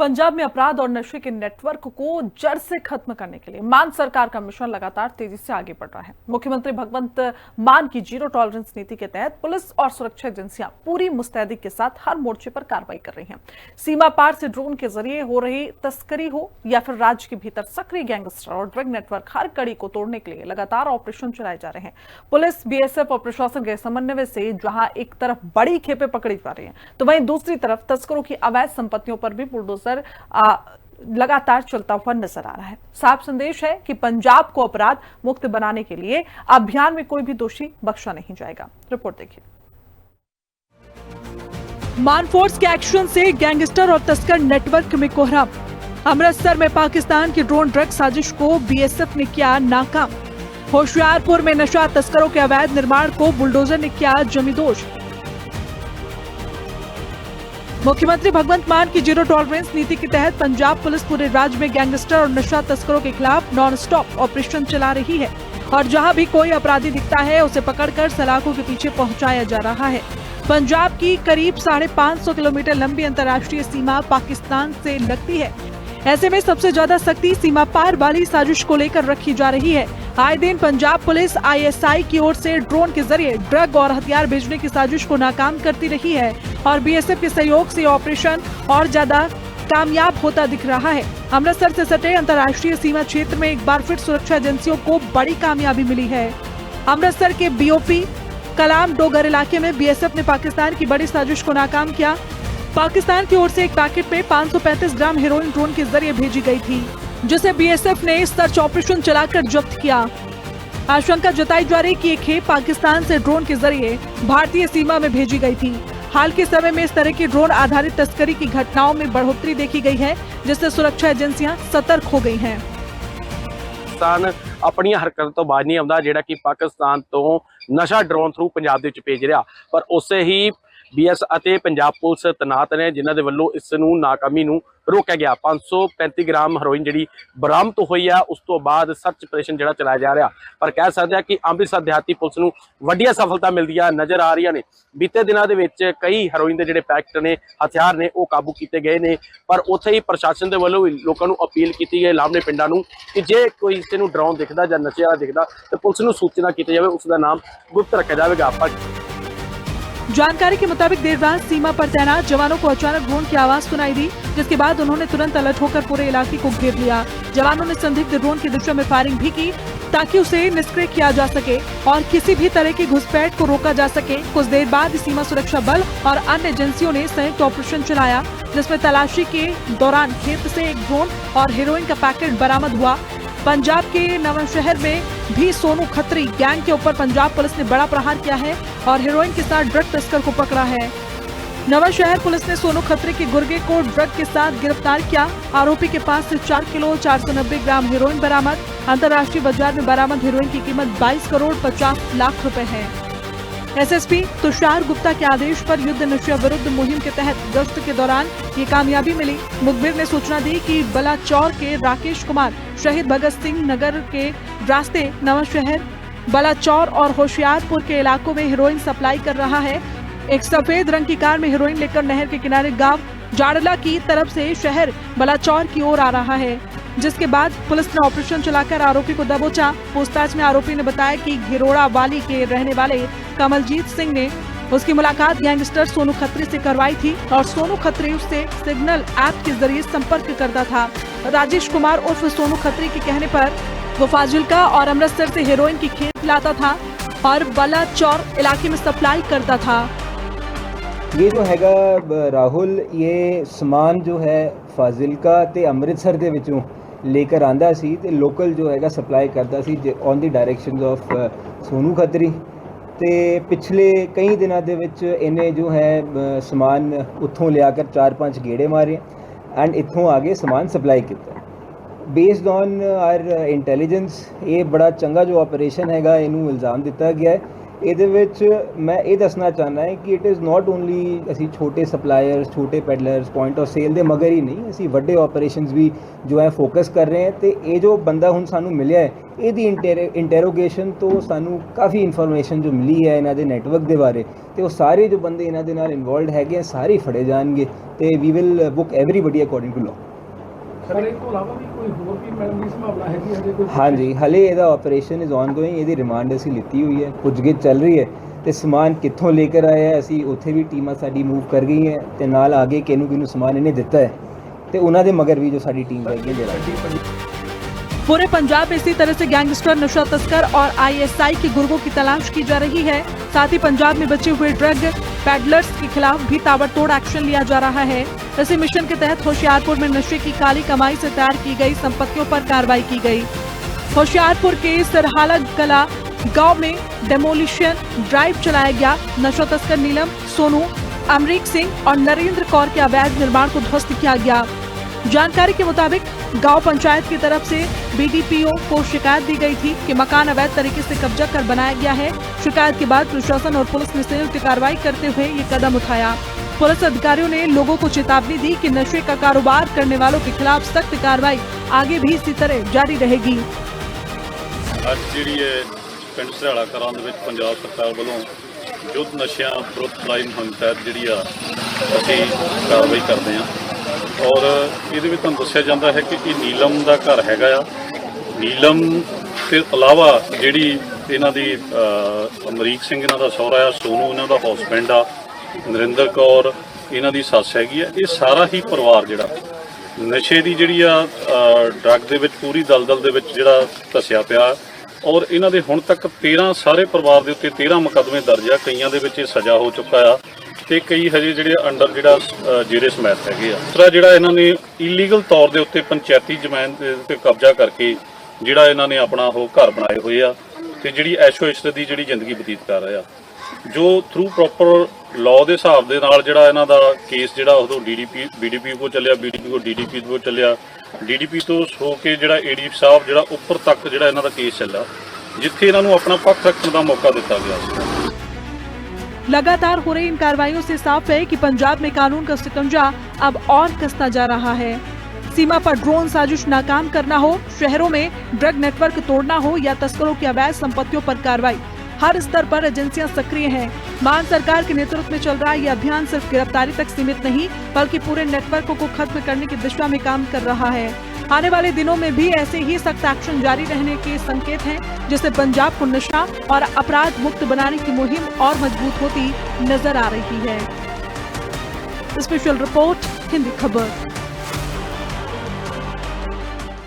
पंजाब में अपराध और नशे के नेटवर्क को जड़ से खत्म करने के लिए मान सरकार का मिशन लगातार तेजी से आगे बढ़ रहा है। मुख्यमंत्री भगवंत मान की जीरो टॉलरेंस नीति के तहत पुलिस और सुरक्षा एजेंसियां पूरी मुस्तैदी के साथ हर मोर्चे पर कार्रवाई कर रही हैं। सीमा पार से ड्रोन के जरिए हो रही तस्करी हो या फिर राज्य के भीतर सक्रिय गैंगस्टर और ड्रग नेटवर्क, हर कड़ी को तोड़ने के लिए लगातार ऑपरेशन चलाए जा रहे हैं। पुलिस, बीएसएफ और प्रशासन के समन्वय से जहां एक तरफ बड़ी खेपें पकड़ी जा रही हैं, तो वहीं दूसरी तरफ तस्करों की अवैध संपत्तियों पर भी बुलडोजर लगातार चलता हुआ नजर आ रहा है। साफ संदेश है कि पंजाब को अपराध मुक्त बनाने के लिए अभियान में कोई भी दोषी बख्शा नहीं जाएगा। रिपोर्ट देखिए। मान फोर्स के एक्शन से गैंगस्टर और तस्कर नेटवर्क में कोहराम। अमृतसर में पाकिस्तान की ड्रोन ड्रग साजिश को बीएसएफ ने किया नाकाम। होशियारपुर में नशा तस्करों के अवैध निर्माण को बुलडोजर ने किया जमींदोज। मुख्यमंत्री भगवंत मान की जीरो टॉलरेंस नीति के तहत पंजाब पुलिस पूरे राज्य में गैंगस्टर और नशा तस्करों के खिलाफ नॉन स्टॉप ऑपरेशन चला रही है और जहां भी कोई अपराधी दिखता है उसे पकड़कर सलाखों के पीछे पहुंचाया जा रहा है। पंजाब की करीब 550 किलोमीटर लंबी अंतर्राष्ट्रीय सीमा पाकिस्तान से लगती है। ऐसे में सबसे ज्यादा सख्ती सीमा पार वाली साजिश को लेकर रखी जा रही है। आए दिन पंजाब पुलिस आईएसआई की ओर से ड्रोन के जरिए ड्रग और हथियार भेजने की साजिश को नाकाम करती रही है और बीएसएफ के सहयोग से ऑपरेशन और ज्यादा कामयाब होता दिख रहा है। अमृतसर से सटे अंतर्राष्ट्रीय सीमा क्षेत्र में एक बार फिर सुरक्षा एजेंसियों को बड़ी कामयाबी मिली है। अमृतसर के बीओपी कलाम डोगर इलाके में बीएसएफ ने पाकिस्तान की बड़ी साजिश को नाकाम किया। पाकिस्तान की ओर से एक पैकेट में 535 ग्राम हेरोइन ड्रोन के जरिए भेजी गई थी, जिसे बीएसएफ ने सर्च ऑपरेशन चलाकर जब्त किया। आशंका जताई जा रही कि ये खेप पाकिस्तान से ड्रोन के जरिए भारतीय सीमा में भेजी गई थी। हाल के समय में इस तरह की ड्रोन आधारित तस्करी की घटनाओं में बढ़ोतरी देखी गई है, जिससे सुरक्षा एजेंसियां सतर्क हो गई हैं। पाकिस्तान अपनी हरकत तो बाज नहीं आउंदा, जिहड़ा कि पाकिस्तान तो नशा ड्रोन थ्रू पंजाब दे विच भेज रहा, पर उसे ही बीएस ਅਤੇ पंजाब पुलिस तैनात ने जिन्हां दे वल्लों इस नूं नाकामी नूं रोकिया गया। 535 ग्राम हेरोइन जिहड़ी बरामद हुई है, उस तो बाद सर्च ऑपरेशन जिहड़ा चलाया जा रहा, पर कह सकते हैं कि अमृतसर देहाती पुलिस नूं वड्डियां सफलता मिलदियां नज़र आ रही ने। बीते दिनों के विच कई हेरोइन के जिहड़े पैकेट ने, हथियार ने, वो काबू किए गए ने, पर उत्थे ही प्रशासन के वल्लों भी लोगों नूं अपील की गई लामने पिंडां नूं कि जे कोई किसी नूं ड्रोन दिखदा जां नशे वाला दिखदा तो पुलिस नूं सूचना की जाए, उसका नाम गुप्त रखा जाएगा। जानकारी के मुताबिक देर रात सीमा पर तैनात जवानों को अचानक ड्रोन की आवाज सुनाई दी, जिसके बाद उन्होंने तुरंत अलर्ट होकर पूरे इलाके को घेर लिया। जवानों ने संदिग्ध ड्रोन की दिशा में फायरिंग भी की ताकि उसे निष्क्रिय किया जा सके और किसी भी तरह की घुसपैठ को रोका जा सके। कुछ देर बाद सीमा सुरक्षा बल और अन्य एजेंसियों ने संयुक्त ऑपरेशन चलाया, जिसमें तलाशी के दौरान खेत से एक ड्रोन और हेरोइन का पैकेट बरामद हुआ। पंजाब के नवांशहर में भी सोनू खत्री गैंग के ऊपर पंजाब पुलिस ने बड़ा प्रहार किया है और हेरोइन के साथ ड्रग तस्कर को पकड़ा है। नवांशहर पुलिस ने सोनू खत्री के गुर्गे को ड्रग के साथ गिरफ्तार किया। आरोपी के पास से 4 किलो 490 ग्राम हेरोइन बरामद। अंतर्राष्ट्रीय बाजार में बरामद हेरोइन की कीमत 22 करोड़ 50 लाख रुपए है। एसएसपी तुषार गुप्ता के आदेश पर युद्ध नशा विरुद्ध मुहिम के तहत गश्त के दौरान ये कामयाबी मिली। मुखबिर ने सूचना दी कि बलाचौर के राकेश कुमार शहीद भगत सिंह नगर के रास्ते नवांशहर, बलाचौर और होशियारपुर के इलाकों में हेरोइन सप्लाई कर रहा है। एक सफेद रंग की कार में हेरोइन लेकर नहर के किनारे गांव जाड़ला की तरफ से शहर बलाचौर की ओर आ रहा है, जिसके बाद पुलिस ने ऑपरेशन चलाकर आरोपी को दबोचा। पूछताछ में आरोपी ने बताया कि घिरोड़ा वाली के रहने वाले कमलजीत सिंह ने उसकी मुलाकात गैंगस्टर सोनू खत्री से करवाई थी और सोनू खत्री उससे सिग्नल ऐप के जरिए संपर्क करता था। राजेश कुमार उर्फ सोनू खत्री के कहने पर वो फाजिल्का और अमृतसर से हेरोइन की खेप लाता था और बलाचौर इलाके में सप्लाई करता था। ये जो हैगा राहुल, ये समान जो है फाजिल्का ते अमृतसर दे विचों लेकर आंदा सी ते लोकल जो हैगा सप्लाई करता सी on the directions of Sonu Khatri. ते पिछले कई दिनों दे विच इन्हें जो है समान उत्थों लियाकर 4-5 गेड़े मारे एंड इत्थों आगे समान सप्लाई किया। बेस्ड ऑन आर इंटैलीजेंस ये बड़ा चंगा जो ऑपरेशन हैगा, इनू इल्ज़ाम दिता गया है ਇਹਦੇ ਵਿੱਚ ਮੈਂ ਇਹ ਦੱਸਣਾ ਚਾਹੁੰਦਾ ਹਾਂ ਕਿ ਇਟ ਇਜ਼ ਨਾਟ ਓਨਲੀ ਅਸੀਂ ਛੋਟੇ ਸਪਲਾਇਰਸ ਛੋਟੇ ਪੈਡਲਰਸ ਪੁਆਇੰਟ ਆਫ ਸੇਲ ਦੇ ਮਗਰ ਹੀ ਨਹੀਂ, ਅਸੀਂ ਵੱਡੇ ਆਪਰੇਸ਼ਨਸ ਵੀ ਜੋ ਹੈ ਫੋਕਸ ਕਰ ਰਹੇ ਹਾਂ। ਤੇ ਇਹ ਜੋ ਬੰਦਾ ਹੁਣ ਸਾਨੂੰ ਮਿਲਿਆ ਹੈ ਇਹਦੀ ਇੰਟਰੋਗੇਸ਼ਨ ਤੋਂ ਸਾਨੂੰ ਕਾਫੀ ਇਨਫੋਰਮੇਸ਼ਨ ਜੋ ਮਿਲੀ ਹੈ ਇਹਨਾਂ ਦੇ ਨੈਟਵਰਕ ਦੇ ਬਾਰੇ, ਤੇ ਉਹ ਸਾਰੇ ਜੋ ਬੰਦੇ ਇਹਨਾਂ ਦੇ ਨਾਲ ਇਨਵੋਲਵਡ ਹੈਗੇ ਆ ਸਾਰੇ ਫੜੇ ਜਾਣਗੇ ਤੇ we will book everybody according to law. ਹਾਂਜੀ, ਹਲੇ ਇਹਦਾ ਆਪਰੇਸ਼ਨ ਇਜ਼ ਆਨਗੋਇੰਗ, ਇਹਦੀ ਰਿਮਾਂਡ ਅਸੀਂ ਲਿੱਤੀ ਹੋਈ ਹੈ, ਪੁੱਛਗਿੱਛ ਚੱਲ ਰਹੀ ਹੈ ਤੇ ਸਮਾਨ ਕਿੱਥੋਂ ਲੈ ਕੇ ਆਇਆ ਹੈ ਅਸੀਂ ਉੱਥੇ ਵੀ ਟੀਮਾਂ ਸਾਡੀ ਮੂਵ ਕਰ ਗਈ ਹੈ ਤੇ ਨਾਲ ਆਗੇ ਕਿਹਨੂੰ ਸਮਾਨ ਇਹਨੇ ਦਿੱਤਾ ਹੈ ਤੇ ਉਹਨਾਂ ਦੇ ਮਗਰ ਵੀ ਜੋ ਸਾਡੀ ਟੀਮ ਹੈਗੀ ਹੈ। पूरे पंजाब में इसी तरह से गैंगस्टर, नशा तस्कर और ISI के गुर्गों की तलाश की जा रही है। साथ ही पंजाब में बचे हुए ड्रग पैडलर्स के खिलाफ भी ताबड़तोड़ एक्शन लिया जा रहा है। इसी मिशन के तहत होशियारपुर में नशे की काली कमाई से तैयार की गई संपत्तियों पर कार्रवाई की गई। होशियारपुर के सरहाला कला गांव में डेमोलिशन ड्राइव चलाया गया। नशा तस्कर नीलम, सोनू, अमरीक सिंह और नरेंद्र कौर के अवैध निर्माण को ध्वस्त किया गया। जानकारी के मुताबिक गांव पंचायत की तरफ से BDPO को शिकायत दी गई थी कि मकान अवैध तरीके से कब्जा कर बनाया गया है। शिकायत के बाद प्रशासन और पुलिस ने संयुक्त कार्रवाई करते हुए ये कदम उठाया। पुलिस अधिकारियों ने लोगों को चेतावनी दी कि नशे का कारोबार करने वालों के खिलाफ सख्त कार्रवाई आगे भी इसी तरह जारी रहेगी। ਅੱਜ ਜਿਹੜੀ ਹੈ ਪਿੰਡ ਸਰਾਲਾ ਕਲਾਂ ਦੇ ਵਿੱਚ ਪੰਜਾਬ ਸਰਕਾਰ ਵੱਲੋਂ ਯੁੱਧ ਨਸ਼ਿਆਂ ਵਿਰੁੱਧ ਚਲਾਈ ਮੁਹਿੰਮ ਤਹਿਤ ਜਿਹੜੀ ਆ ਅਸੀਂ ਕਾਰਵਾਈ ਕਰਦੇ ਹਾਂ ਔਰ ਇਹਦੇ ਵਿੱਚ ਤੁਹਾਨੂੰ ਦੱਸਿਆ ਜਾਂਦਾ ਹੈ ਕਿ ਇਹ ਨੀਲਮ ਦਾ ਘਰ ਹੈਗਾ ਆ। ਨੀਲਮ ਤੇ ਇਲਾਵਾ ਜਿਹੜੀ ਇਹਨਾਂ ਦੀ ਅਮਰੀਕ ਸਿੰਘ ਇਹਨਾਂ ਦਾ ਸਹੁਰਾ ਆ, ਸੋਨੂ ਇਹਨਾਂ ਦਾ ਹਸਬੈਂਡ ਆ, ਨਰਿੰਦਰ ਕੌਰ ਇਹਨਾਂ ਦੀ ਸੱਸ ਹੈਗੀ ਆ, ਇਹ ਸਾਰਾ ਹੀ ਪਰਿਵਾਰ ਜਿਹੜਾ ਨਸ਼ੇ ਦੀ ਜਿਹੜੀ ਆ ਡਰੱਗ ਦੇ ਵਿੱਚ ਪੂਰੀ ਦਲਦਲ ਦੇ ਵਿੱਚ ਜਿਹੜਾ ਧੱਸਿਆ ਪਿਆ ਔਰ ਇਹਨਾਂ ਦੇ ਹੁਣ ਤੱਕ 13 ਸਾਰੇ ਪਰਿਵਾਰ ਦੇ ਉੱਤੇ 13 ਮੁਕੱਦਮੇ ਦਰਜ ਆ। ਕਈਆਂ ਦੇ ਵਿੱਚ ਇਹ ਸਜ਼ਾ ਹੋ ਚੁੱਕਾ ਆ ਤੇ ਕਈ ਹਜੇ ਜਿਹੜੇ ਅੰਡਰ ਜਿਹੜਾ ਜੇਰੇ ਸਮੈਤ ਹੈਗੇ ਆ। ਦੂਸਰਾ ਜਿਹੜਾ ਇਹਨਾਂ ਨੇ ਇਲੀਗਲ ਤੌਰ ਦੇ ਉੱਤੇ ਪੰਚਾਇਤੀ ਜ਼ਮੀਨ ਦੇ ਉੱਤੇ ਕਬਜ਼ਾ ਕਰਕੇ ਜਿਹੜਾ ਇਹਨਾਂ ਨੇ ਆਪਣਾ ਉਹ ਘਰ ਬਣਾਏ ਹੋਏ ਆ ਤੇ ਜਿਹੜੀ ਐਸ਼ੋ ਇਸ਼ਰਤ ਦੀ ਜਿਹੜੀ ਜ਼ਿੰਦਗੀ ਬਤੀਤ ਕਰ ਰਹੇ ਆ, ਜੋ ਥਰੂ ਪ੍ਰੋਪਰ ਲਾਅ ਦੇ ਹਿਸਾਬ ਦੇ ਨਾਲ ਜਿਹੜਾ ਇਹਨਾਂ ਦਾ ਕੇਸ ਜਿਹੜਾ ਉਦੋਂ BDP ਕੋਲ ਚੱਲਿਆ, BDP ਕੋਲ DDP ਕੋਲ ਚੱਲਿਆ, DDP ਤੋਂ ਹੋ ਕੇ ਜਿਹੜਾ ADP ਸਾਹਿਬ ਜਿਹੜਾ ਉੱਪਰ ਤੱਕ ਜਿਹੜਾ ਇਹਨਾਂ ਦਾ ਕੇਸ ਚੱਲਿਆ, ਜਿੱਥੇ ਇਹਨਾਂ ਨੂੰ ਆਪਣਾ ਪੱਖ ਰੱਖਣ ਦਾ ਮੌਕਾ ਦਿੱਤਾ ਗਿਆ ਸੀ। लगातार हो रही इन कार्रवाइयों से साफ है कि पंजाब में कानून का शिकंजा अब और कसता जा रहा है। सीमा पर ड्रोन साजिश नाकाम करना हो, शहरों में ड्रग नेटवर्क तोड़ना हो या तस्करों की अवैध संपत्तियों पर कार्रवाई, हर स्तर पर एजेंसियां सक्रिय हैं। मान सरकार के नेतृत्व में चल रहा ये अभियान सिर्फ गिरफ्तारी तक सीमित नहीं बल्कि पूरे नेटवर्क को खत्म करने की दिशा में काम कर रहा है। आने वाले दिनों में भी ऐसे ही सख्त एक्शन जारी रहने के संकेत हैं, जिससे पंजाब को नशा और अपराध मुक्त बनाने की मुहिम और मजबूत होती नजर आ रही है। स्पेशल रिपोर्ट, हिंदी खबर।